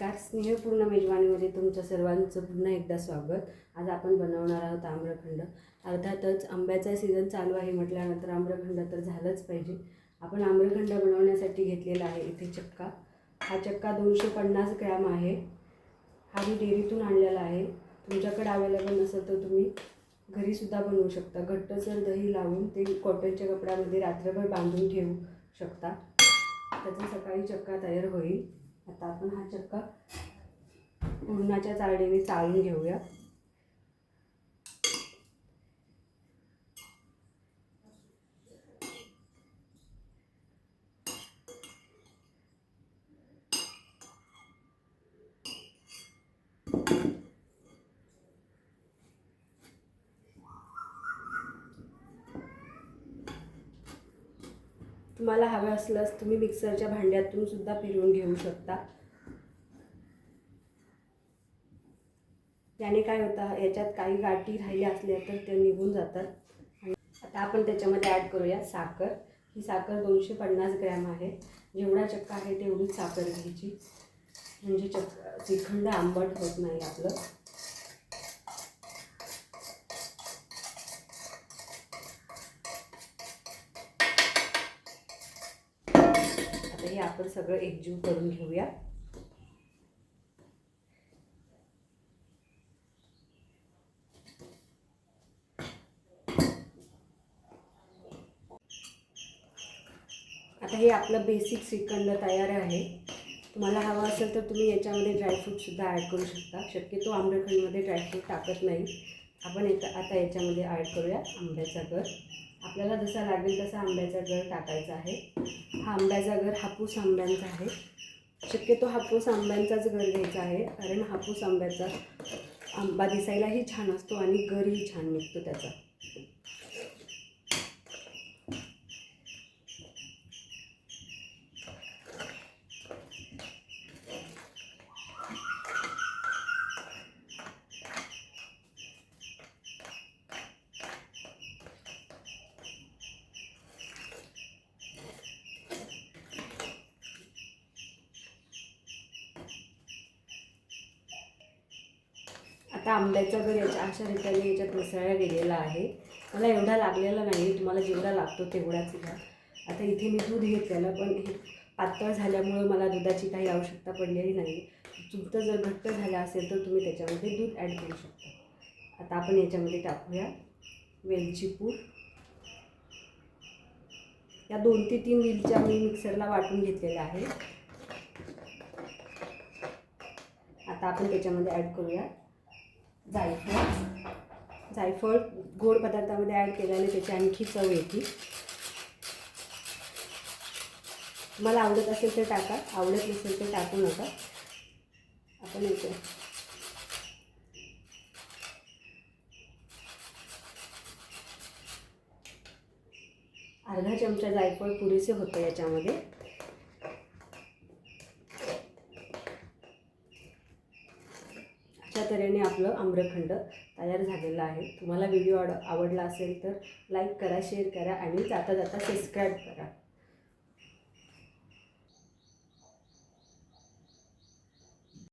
नमस्कार. स्नेहपूर्ण मेजवानीमध्ये तुमच्या सर्वांचं पुन्हा एकदा स्वागत. आज आपण बनवणार आहोत आम्रखंड. अर्थातच आंब्याचा सीझन चालू आहे म्हटल्यानंतर आम्रखंड तर झालंच पाहिजे. आपण आम्रखंड बनवण्यासाठी घेतलेला आहे इथे चक्का. हा चक्का 250 ग्रॅम आहे. हा मी डेअरीतून आणलेला आहे. तुमच्याकडे अवेलेबल नसेल तर तुम्ही घरीसुद्धा बनवू शकता. घट्टसर दही लावून ते कॉटनच्या कपड्यामध्ये रात्रभर बांधून ठेवू शकता. त्याचा सकाळी चक्का तयार होईल. आता आपण हा चक्का पुरणाच्या चाळणीने चाळून घेऊया. तुम्हाला हवं असल्यास तुम्ही मिक्सरच्या भांड्यातून सुद्धा फिरवून घेऊ शकता. याने काय होतं, याच्यात काही गाठी राहिल्या असल्या तर ते निघून जातात. आता आपण त्याच्यामध्ये ॲड करूया साखर. ही साखर 250 ग्रॅम आहे. जेवढा चक्का आहे तेवढीच साखर घ्यायची, म्हणजे श्रीखंड आंबट होत नाही आपलं. आता हे आपण सगळं एकजीव करून घेऊया. आता हे आपलं बेसिक श्रीखंड तयार आहे. तुम्हाला हवं असेल तर तुम्ही याच्यामध्ये ड्रायफ्रूटसुद्धा ॲड करू शकता. शक्यतो आम्रखंडमध्ये ड्रायफ्रूट टाकत नाही आपण. आता याच्यामध्ये ॲड करूया आंब्याचा गर. आपल्याला जसा लागेल तसा आंब्याचा गर टाकायचा आहे. हा आंब्याचा गर हापूस आंब्यांचा आहे. शक्यतो हापूस आंब्यांचाच गर घ्यायचा आहे, कारण हापूस आंब्याचा आंबा दिसायलाही छान असतो आणि गरही छान निघतो त्याचा. आता आंब्याचा गर याच्या अशा रीतीने याच्यात मिसळला गेलेला आहे. मला एवढा लागलेला नाही, तुम्हाला जेवढा लागतो तेवढाच घ्या. आता इथे मी दूध घेतलेलं, पण हे पातळ झाल्यामुळे मला दुधाची काही आवश्यकता पडलेली नाही. तुमचं जर घट्ट झालं असेल तर तुम्ही त्याच्यामध्ये दूध ॲड करू शकता. आता आपण याच्यामध्ये टाकूया वेलची पूड. या 2 ते 3 वेलच्या मी मिक्सरला वाटून घेतलेल्या आहे. आता आपण त्याच्यामध्ये ॲड करूया जायफळ. जायफळ गोड पदार्थामध्ये ॲड केल्याने त्याची आणखी चव येते. तुम्हाला आवडत असेल तर टाका, आवडत नसेल तर टाकू नका. आपण इथे अर्धा चमचा जायफळ पुरेसे होतं याच्यामध्ये. अशा तऱ्हेने आपलं आम्रखंड तयार झालेलं आहे. तुम्हाला व्हिडिओ आवडला असेल तर लाईक करा, शेअर करा आणि जाता जाता सबस्क्राईब करा.